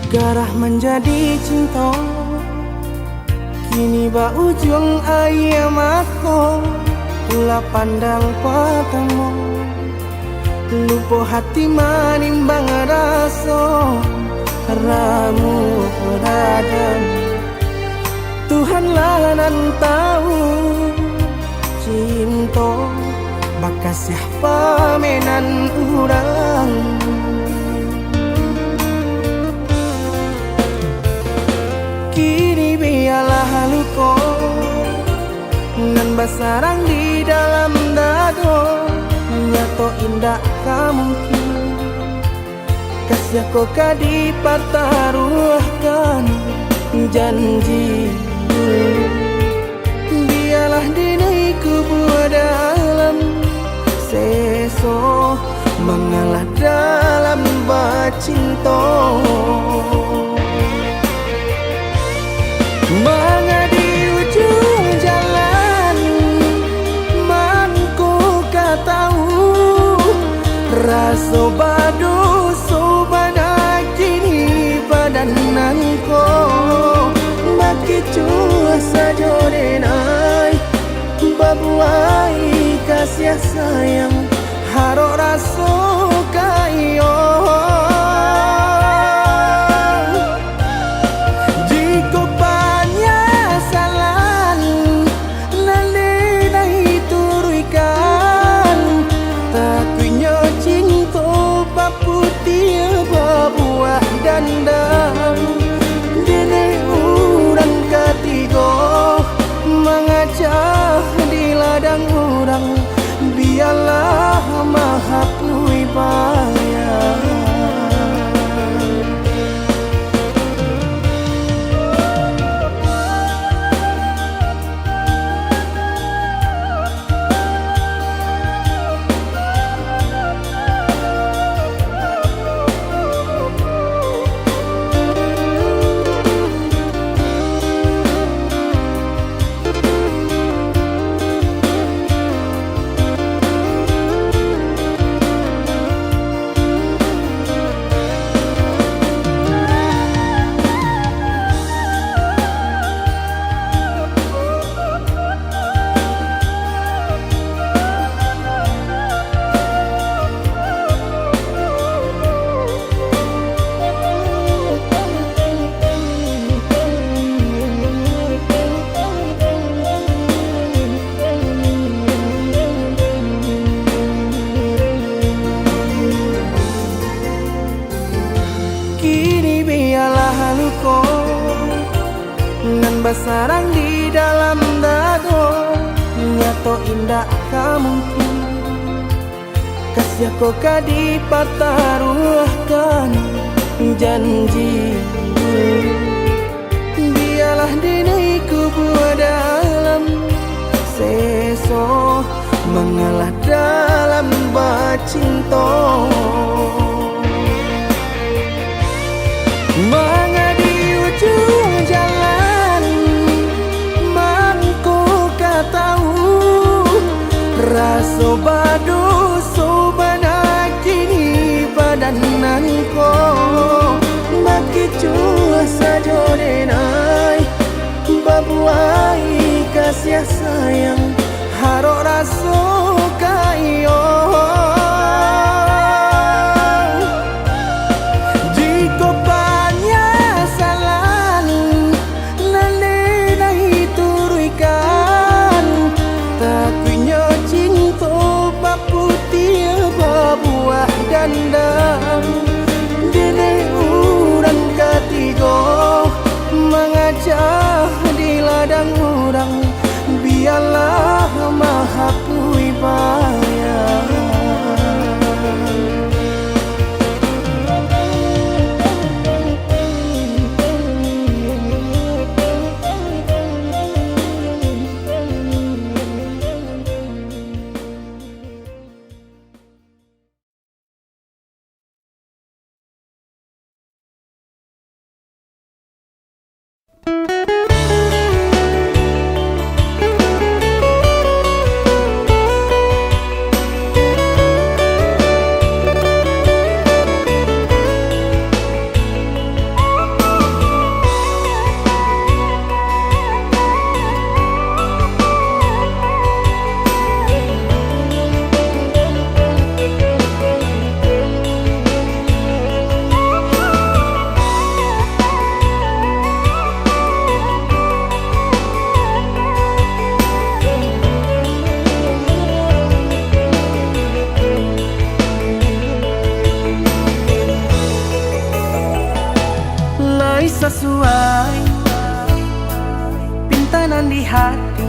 Garah menjadi cinta, kini ba ujung ayam aku. Ula pandang patamu, lupa hati manimbang rasa. Ramu peradam, Tuhanlah nan tahu. Cinta bakas siapa menan urang. Kini biarlah luka nan basarang di dalam dado. Nyato indah kamungkin kasih ko kadi pataruhkan janji dulu. Biarlah dinai kubur dalam seso mengalah dalam bacinta. Mengadi ujung jalan manku katahu rasa badu sobana kini badananku maki cua saja denai babuai kasih sayang harok rasa kayo. Dene urang ketiga mengacah di ladang urang. Biarlah maha bayar. Kini biarlah luka nan basarang di dalam dado. Nyato indah kamungkin kasih ko kadi pataruhkan janji dulu. Biarlah dinai kubur dalam seso mengalah dalam bacinta. Mengadi ujung jalan manku katahu rasa badu sobana kini badananku maki cua saja denai babuai kasih sayang harok rasa kayo. sesuai pintanan di hati,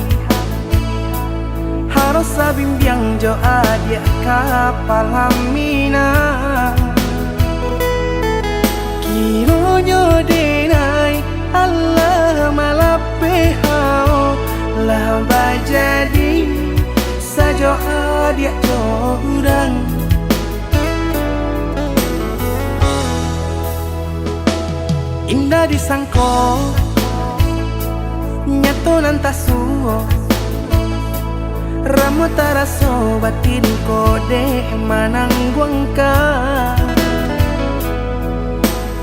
harus sabimbiang jo adia kapal hamina. Kironyo denai Allah malape hao lah bajadi sajo adia jo urang. Indah disangko nyato nantasuo ramu taraso batin kode manangguangka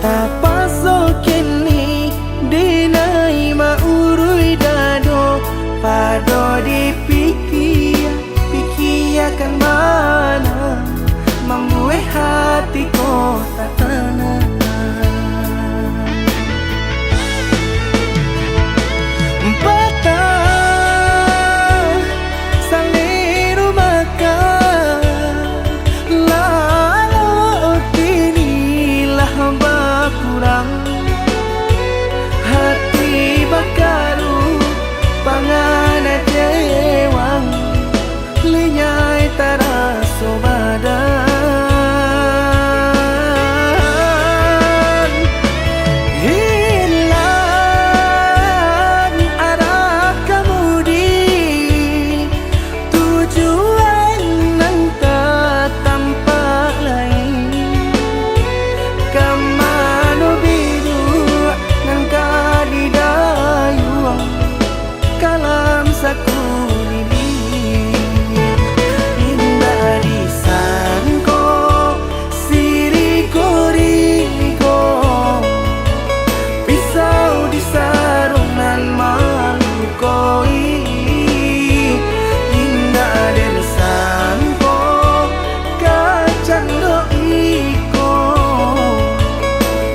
tapaso kini dinai maurui dado pado dipikiakan mana membuat hatiku tak tenang. Hati bakaru pangana jewang linyai taraso badan hilang arah kemudi tujuan nang tak tampak lain kamano biru nang kadidayuang kalam saku lilir indah disangko siriko-riko pisau di sarungan malukoi indah dan sangko kacang doiko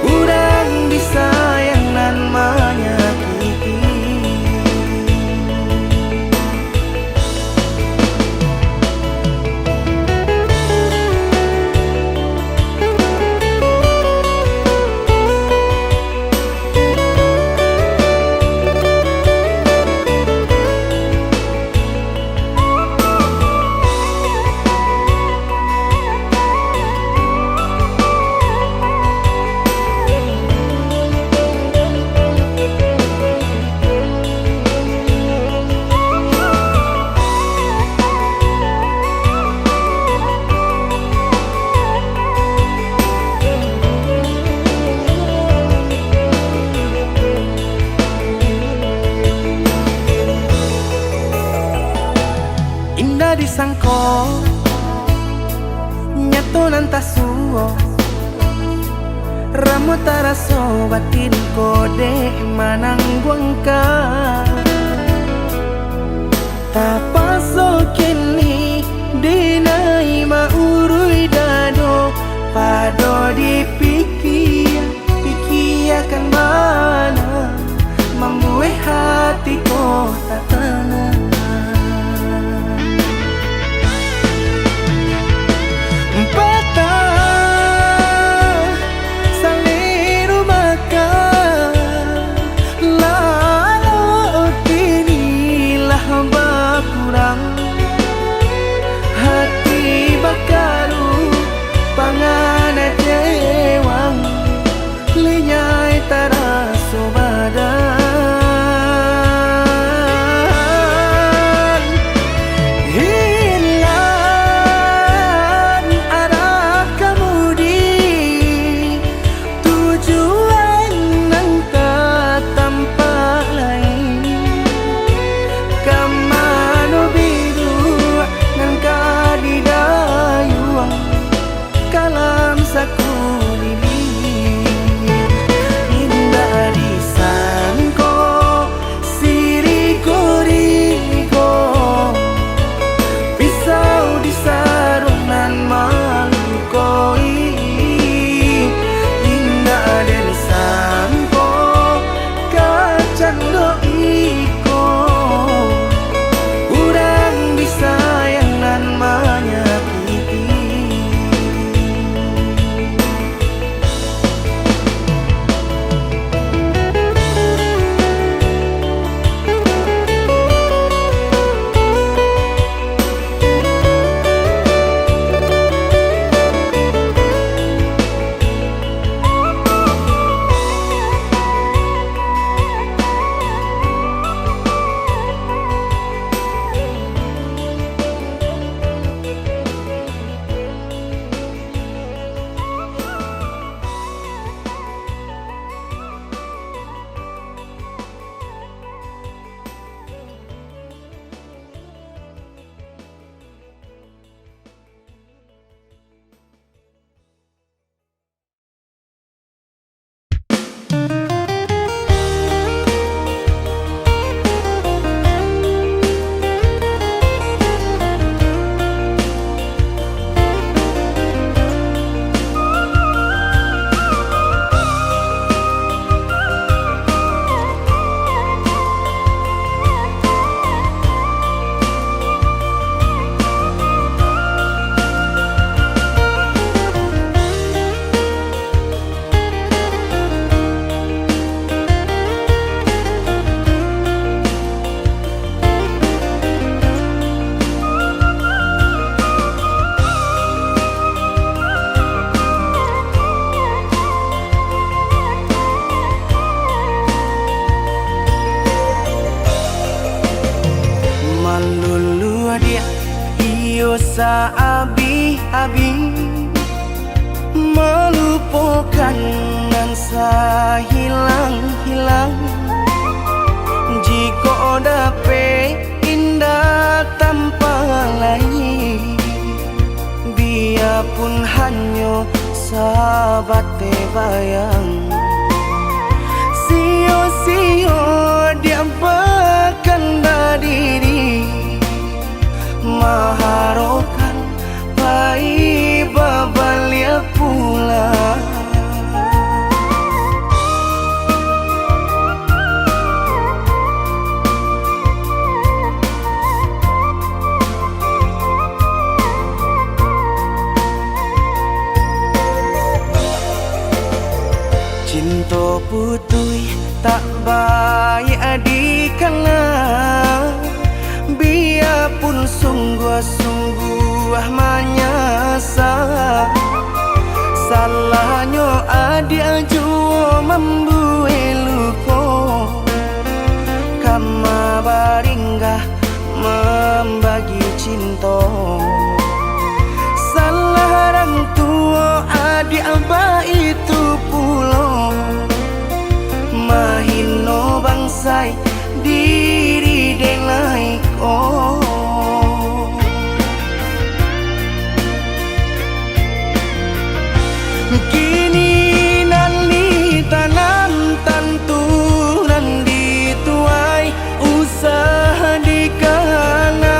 urang disayang nan menyakiti. Indah disangko nyato nantasuo ramu taraso batin kode manangguangka tapaso kini dinai maurui dado pado dipikiakan mana membuat hatiku tak tenang. Hati bakaru pangana jewang takkan nansa hilang-hilang jika dapat indah tanpa lain. Biarpun hanya sahabat bayang, sio-sio dia bahkan diri maharokan pai babalia pula. Cinta putui tak baik adikana, biarpun sungguh-sungguh menyasa. Salahnya adik jua membuat luka, kama baringgah membagi cinta. Salah orang tua adik abah itu pulau, mahino bangsai diri denai ko. Kini nali tanam tantu nan dituai, usaha dikana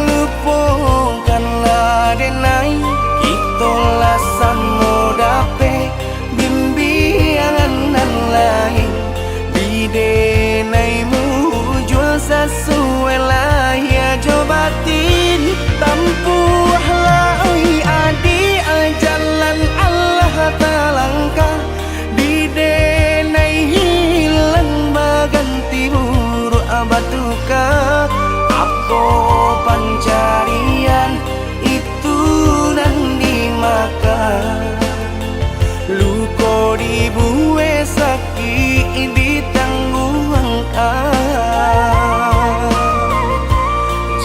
lupakanlah denai. Itolah samo dape bimbingan nan lain, bidenaimu jual sesuai lah ya jobatin. Tampuhlah oi adi jalan Allah talangkah, bidenai hilang baganti buruk abatuka. Aku pencarian itu dan dimakan, luko dibuat sakit ditangguhkan.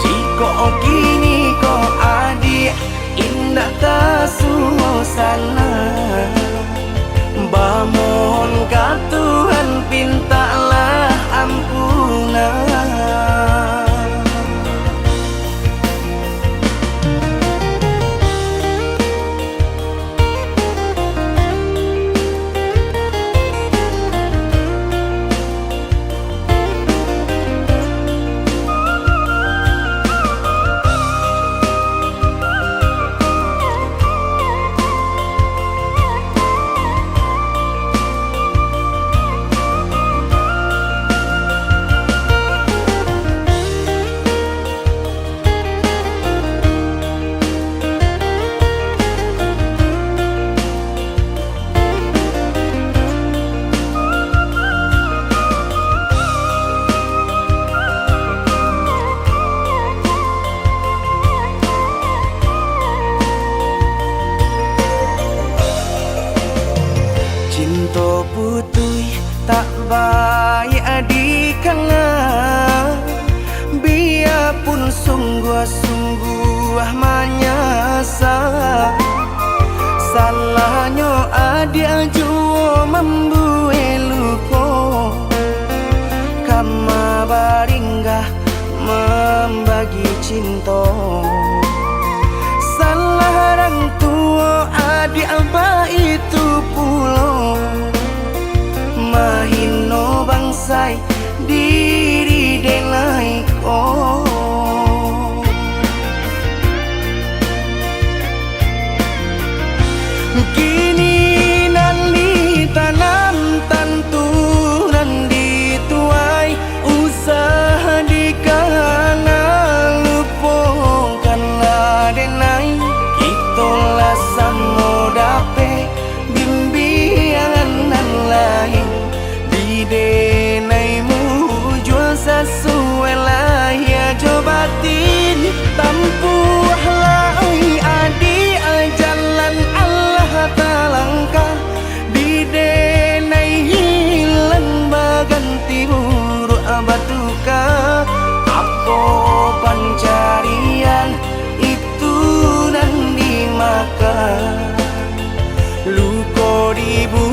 Jika kini kau adik indah tak suasana, bamohon ka Tuhan pintalah ampunan. Cinta putui tak baik adikana, biarpun sungguh-sungguh menyasa. Salahnya adik jua membuat luka, kama baringgah membagi cinta. Salah orang tua adik abah itu pulau, mahino bangsai diri denai ko. Kini nali tanam tantu nan dituai, usaha dikana lupakanlah denai. Itolah samo dape bimbingan nan lain, bidenaimu jual sesuai lah ya jobatin. Tampuhlah oi adi jalan Allah talangkah, bidenai hilang baganti buruk abatuka. Aku pencarian itu dan dimakan, luko dibuat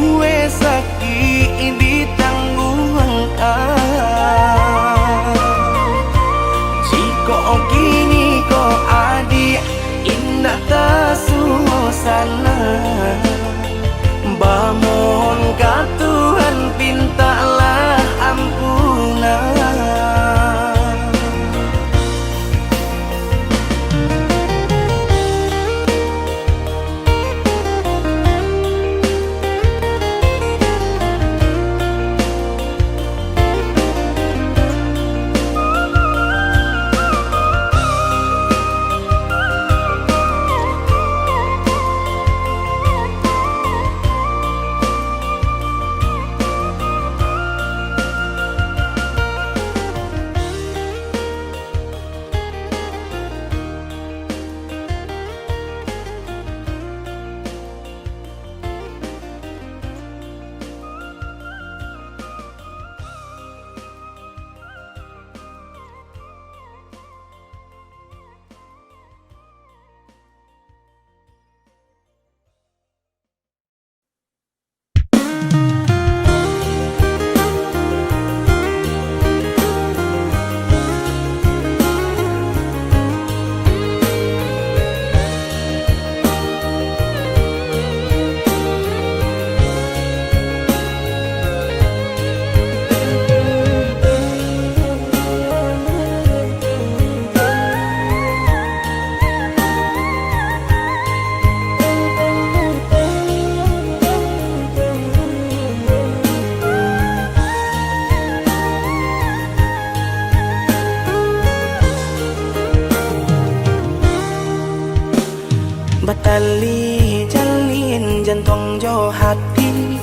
Batali jalin jantung jo hati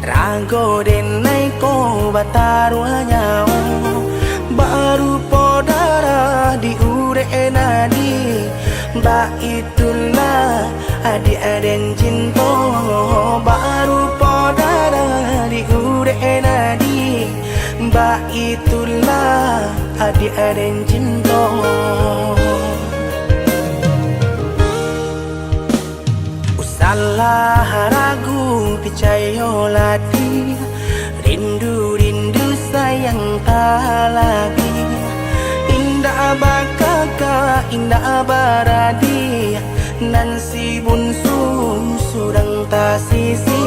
Rago denai ko bataruanya Baru podara di ure nadi Ba itulah adik-adik cinta Baru podara di ure nadi Ba itulah adik-adik cinta Salah ragu picayo lati Rindu-rindu sayang tak lagi Indah bakaka, indah baradi Nan si bunsu surang tak sisi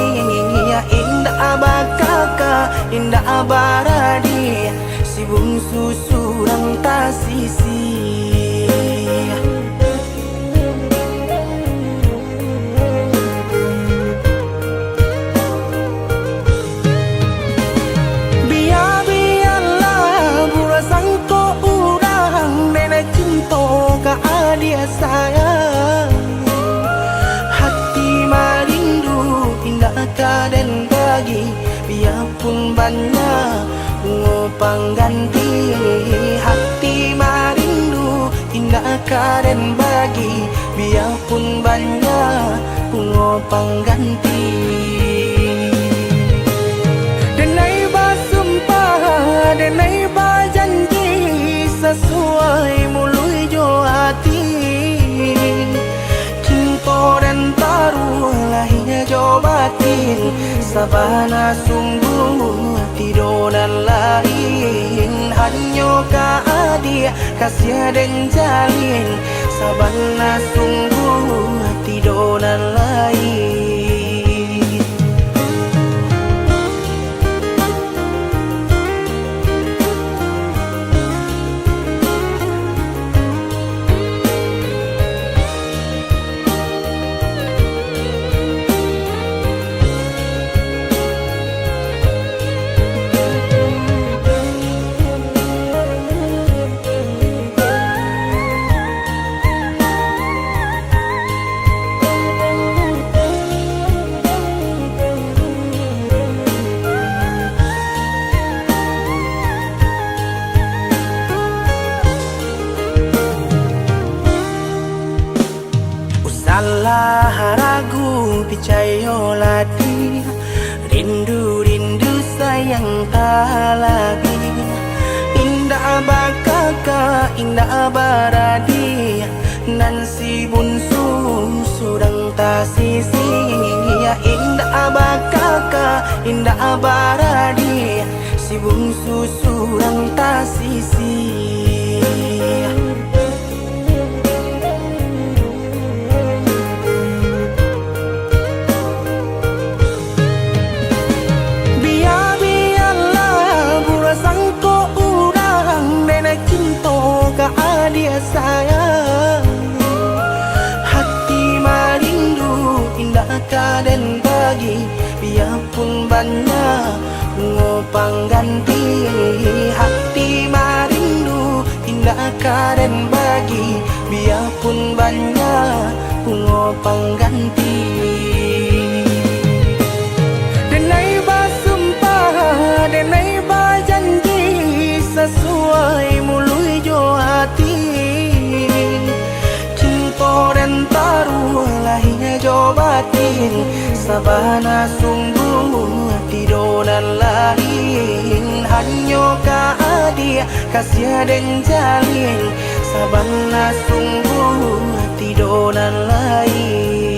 Indah bakaka, indah baradi Si bunsu surang tak sisi Dia sayang hati merindu indah dan bagi biarpun banyak ngopang ganti hati merindu indah dan bagi biarpun banyak ngopang ganti denai basumpah denai bajanji sesuai mului jo hati cinta dan taruh lahirnya jo batin sabana sungguh tidur dan lain hanya dia kasih dan jalin sabana sungguh tidur dan lain Salah ragu picayo lati Rindu-rindu sayang tak lagi Indah bakaka, indah baradi Nan si bunsu surang tak sisi Indah bakaka, indah baradi Si bunsu surang tak sisi dia sayang hati merindu indah dan bagi biarpun banyak ngopang ganti hati merindu indah dan bagi biarpun banyak ngopang ganti denai basumpah denai bajanji sesuai mului jo hati cinta dan taruh lahirnya jo batin sabana sungguh tidur dan lain hanya dia kasih dan jalin sabana sungguh tidur dan lain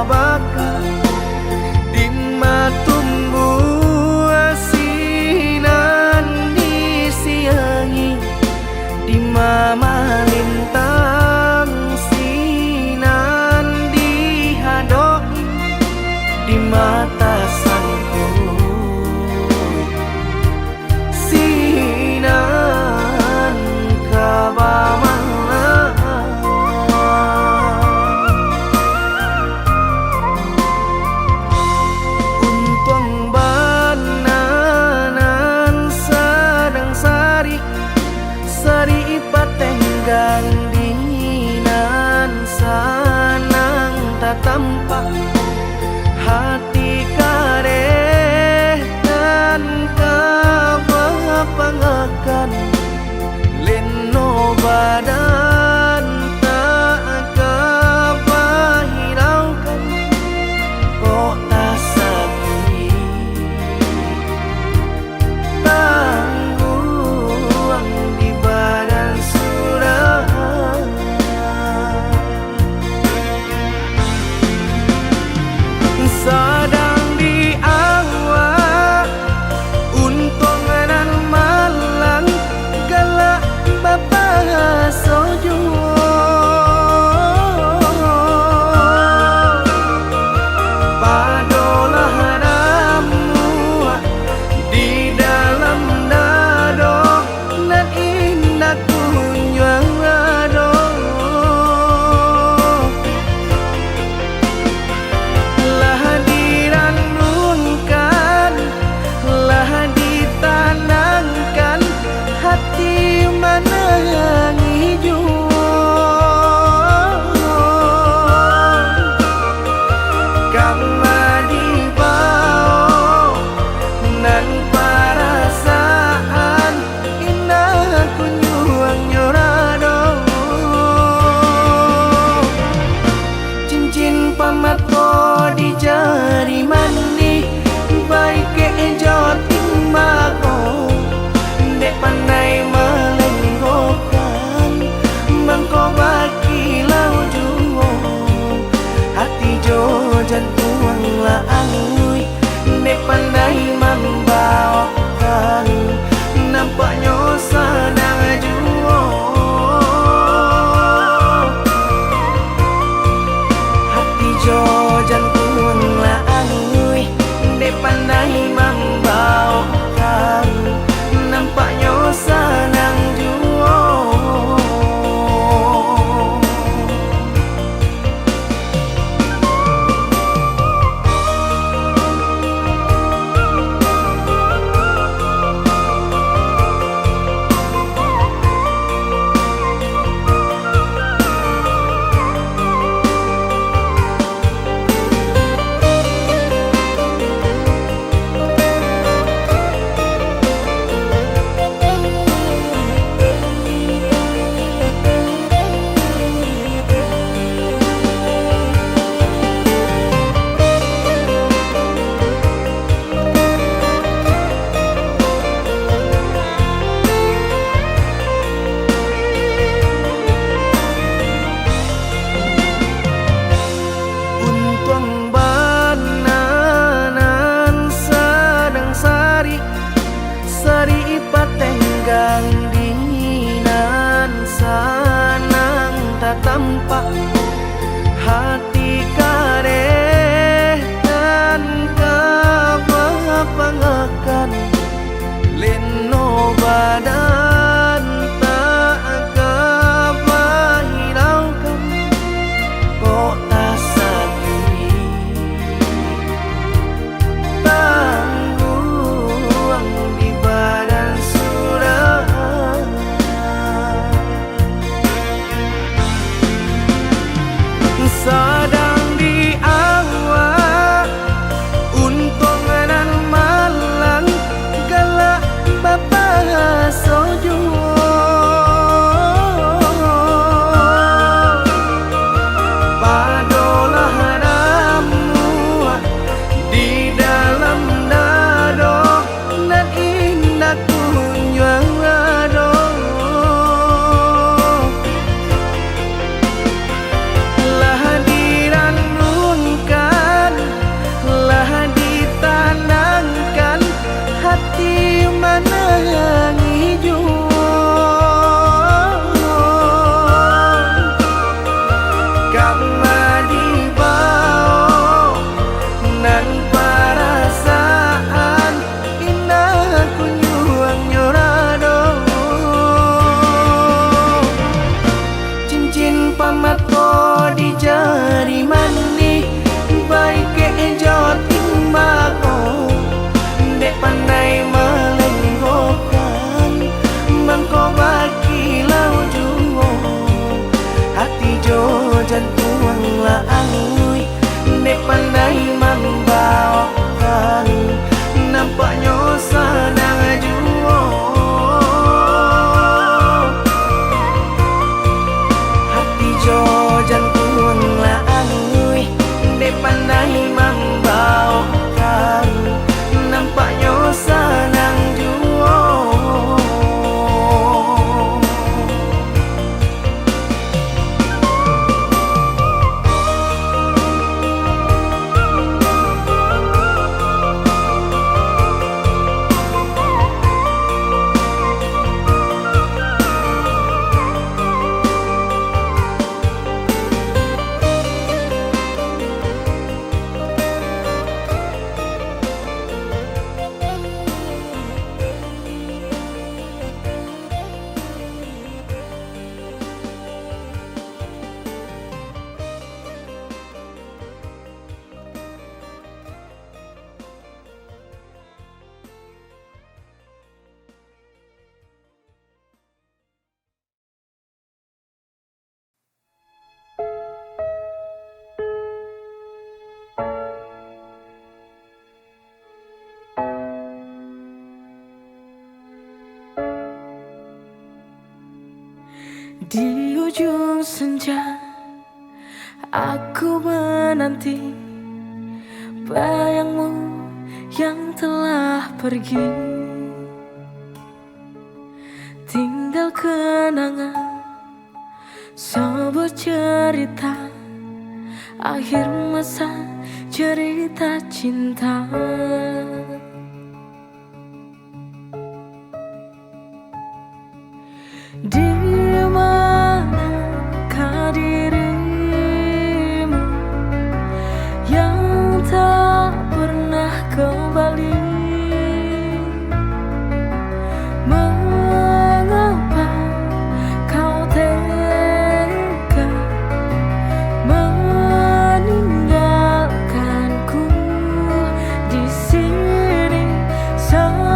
baka di matumbuh asinan di siangi di mama lintang sinan di hadok di mata sangku sinan kabamana untung bananan sedang sari sari patenggang dinan sanang tak tampak hati kareh dan kapangakan leno badan tak kapahiraukan kok tak sakit tangguang di badan surah sedang di awak untungan malang galak bapa sojo padolah ramu di dalam dado nan indah kunjung ado lah diranunkan lah ditanangkan hati mana yang hijau kama dibao nan perasaan indah kunjung nyorado cincin pamato di jari mani baik ke joting mako dek pandai melenggokan mangko baki lau juo hati jo jantung la angui dek pandai membawakan nampaknya sedang juo hati jo jantung la angui dek pandai membawakan nampaknya senang juo sari patenggang dinan sanang tak tampak hati kareh dan kapangakan leno badan tak kapahiraukan kok tak sakit tangguang di badan surah sedang di awak untungan malang galak bapa sojo padolah ramu di dalam dado nan indah kunjung ado lah diranunkan laangui ne pandai membawakan nampaknya senang juo hati jojan pun laangui ne pandai membawakan nampaknya senang juo. Di ujung senja aku menanti bayangmu yang telah pergi, tinggal kenangan sebuah cerita akhir masa cerita cinta. Di manakah dirimu yang tak pernah kembali? Mengapa kau tega meninggalkanku di sini sendiri?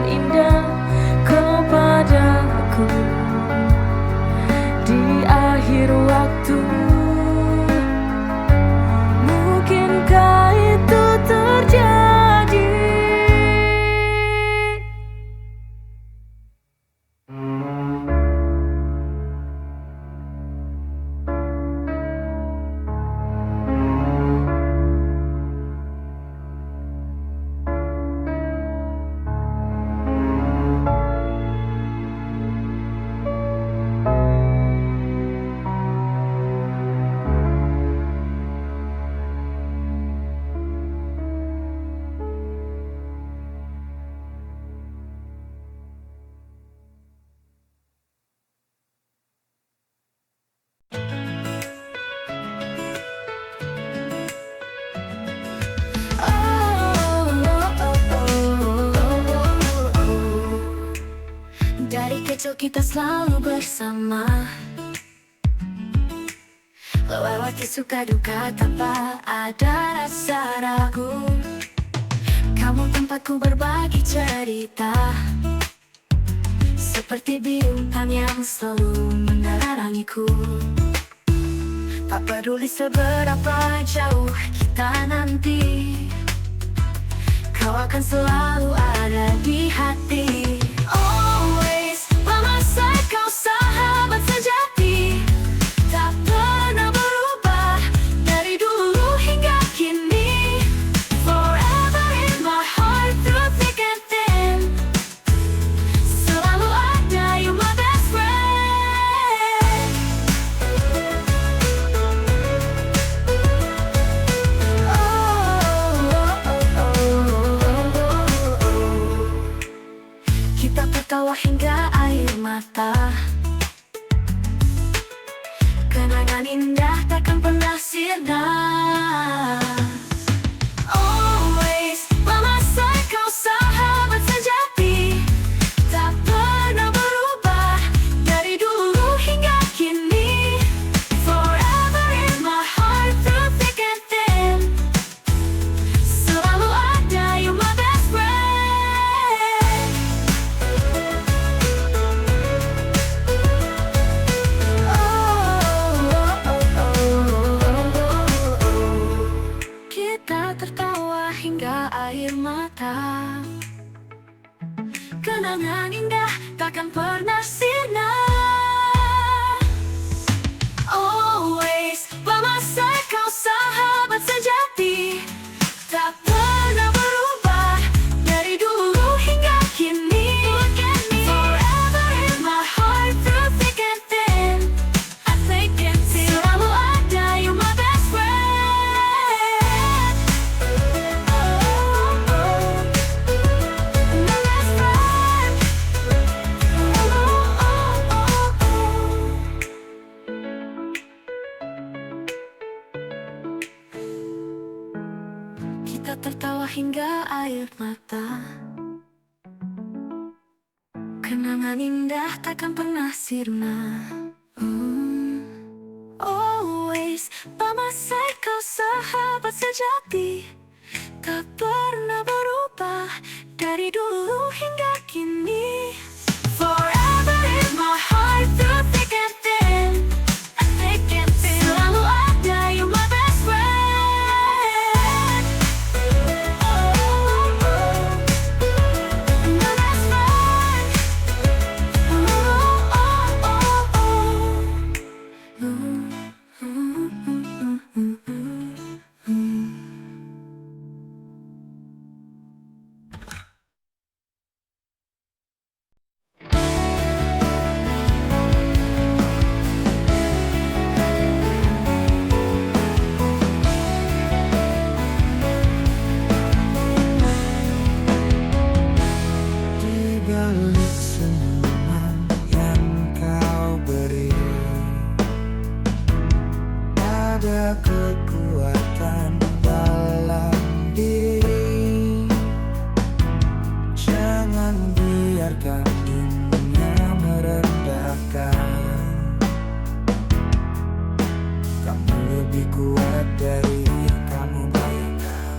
Indah kepadaku di akhir waktu. Mungkinkah itu terjadi? Dari kecil kita selalu bersama, lewati suka duka tanpa ada rasa ragu. Kamu tempatku berbagi cerita, seperti bintang yang selalu menerangiku. Tak peduli seberapa jauh kita nanti, kau akan selalu ada di hati. Always, by my side, kau sahabat sejati, tak pernah berubah dari dulu hingga kini. Forever in my heart, through thick and thin, selalu ada, you my best friend. Kita tertawa hingga air mata, kenangan indah takkan pernah sirna. Always, by my side, kau sahabat sejati, tak pernah berubah dari dulu hingga kini. Forever in my heart, through thick and thin, selalu ada, you my best friend. Kita tertawa hingga air mata, kenangan indah takkan pernah sirna. Always, by my side, kau sahabat sejati, tak pernah berubah dari dulu hingga kini. Forever in my heart, through thick and thin, selalu ada, you my best friend. My best friend. Kita tertawa hingga air mata, kenangan indah takkan pernah sirna. Always, by my side, kau sahabat sejati, tak pernah berubah dari dulu hingga kini. Forever in my heart, through thick and thin, selalu ada, you my best friend. My best friend. Di balik senyuman yang kau beri, ada kekuatan dalam diri. Jangan biarkan dunia merendahkan. Kamu lebih kuat dari yang kamu bayangkan.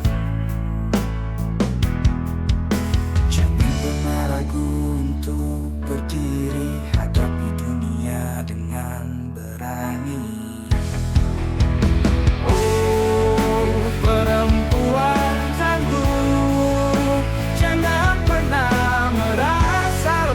Jangan pernah ragu untuk berdiri, hadapi dunia dengan berani. Oh, perempuan tangguh, jangan pernah merasa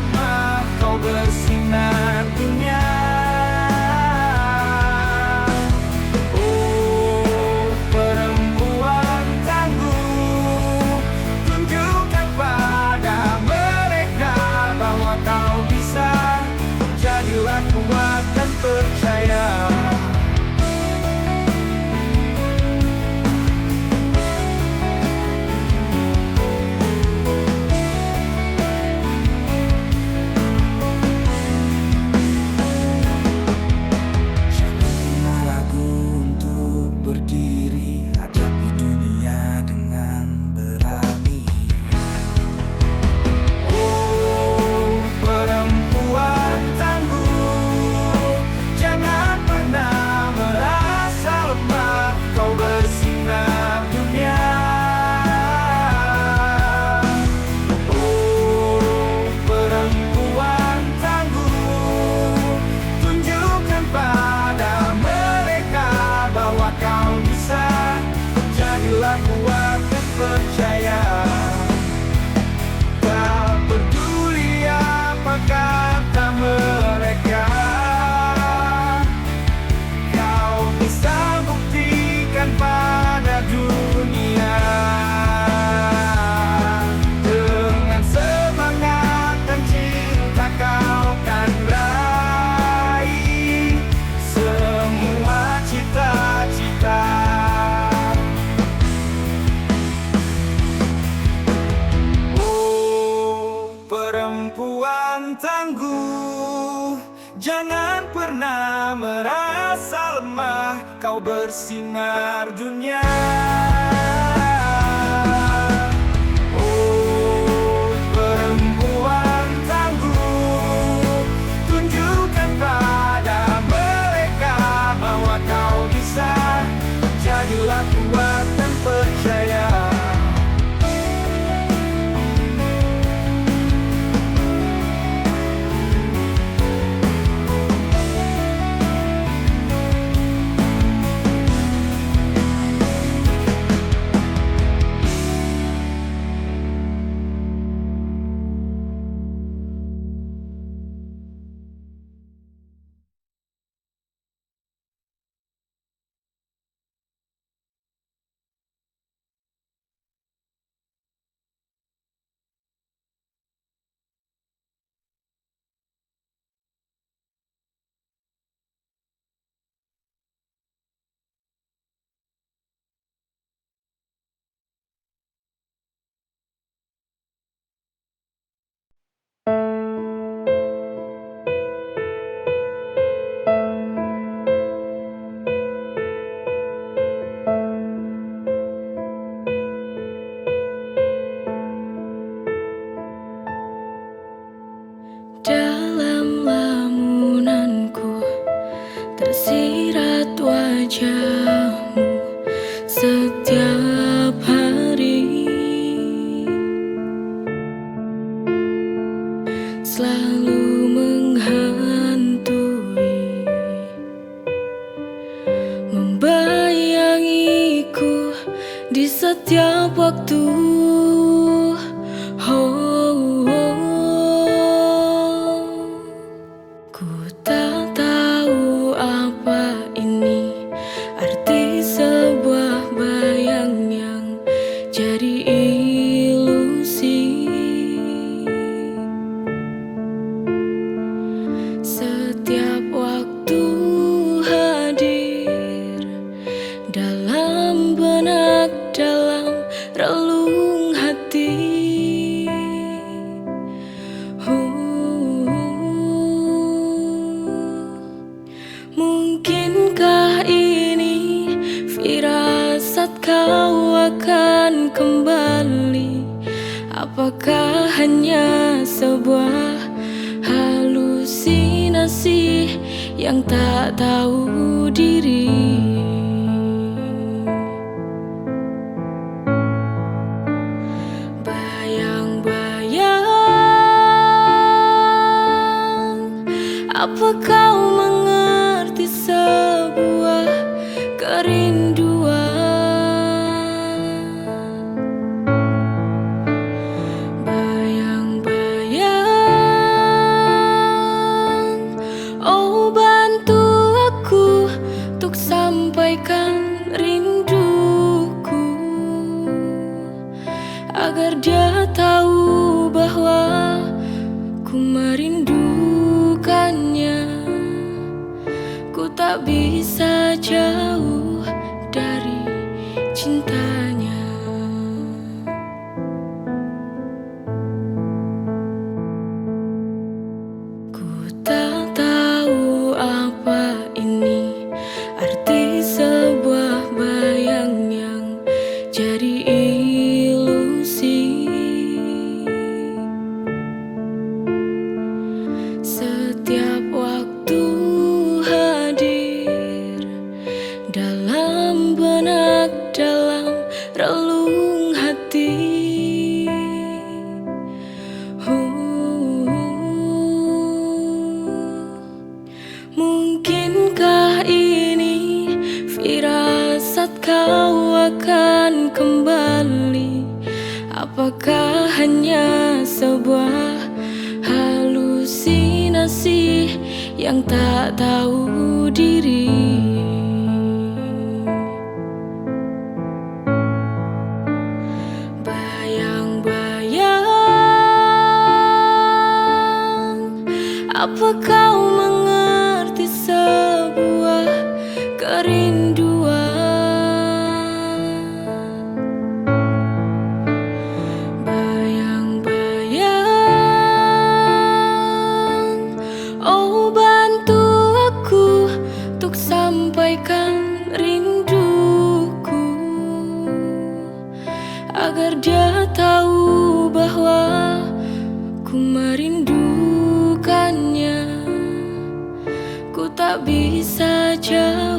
berjuang tangguh. Jangan pernah merasa lemah, kau bersinar dunia. Oh, perempuan tangguh, tunjukkan pada mereka bahwa kau bisa. Jadilah kuat dan percaya. Dalam lamunanku tersirat wajahmu setiap hari, selalu menghantui, membayangiku di setiap waktu. Ku tak tahu apa ini arti sebuah bayang yang jadi ilusi. Setiap waktu hadir dalam benak, dalam relung hati. Mungkinkah ini firasat kau akan kembali? Apakah hanya sebuah halusinasi yang tak tahu diri? Bayang-bayang, apa kau mengerti sebuah kerinduan? Bayang-bayang, oh bantu aku untuk sampaikan rinduku, agar dia tahu bahwa ku merindukannya. Ku tak bisa jauh dari cintanya. Ku tak tahu apa ini arti sebuah bayang yang jadi ilusi. Setiap waktu hadir dalam benak, dalam relung hati. Mungkinkah ini firasat kau akan kembali? Apakah hanya sebuah halusinasi yang tak tahu diri? Bayang-bayang, apa kau mengerti sebuah kerinduan? Bayang-bayang, agar dia tahu bahwa ku merindukannya. Ku tak bisa jauh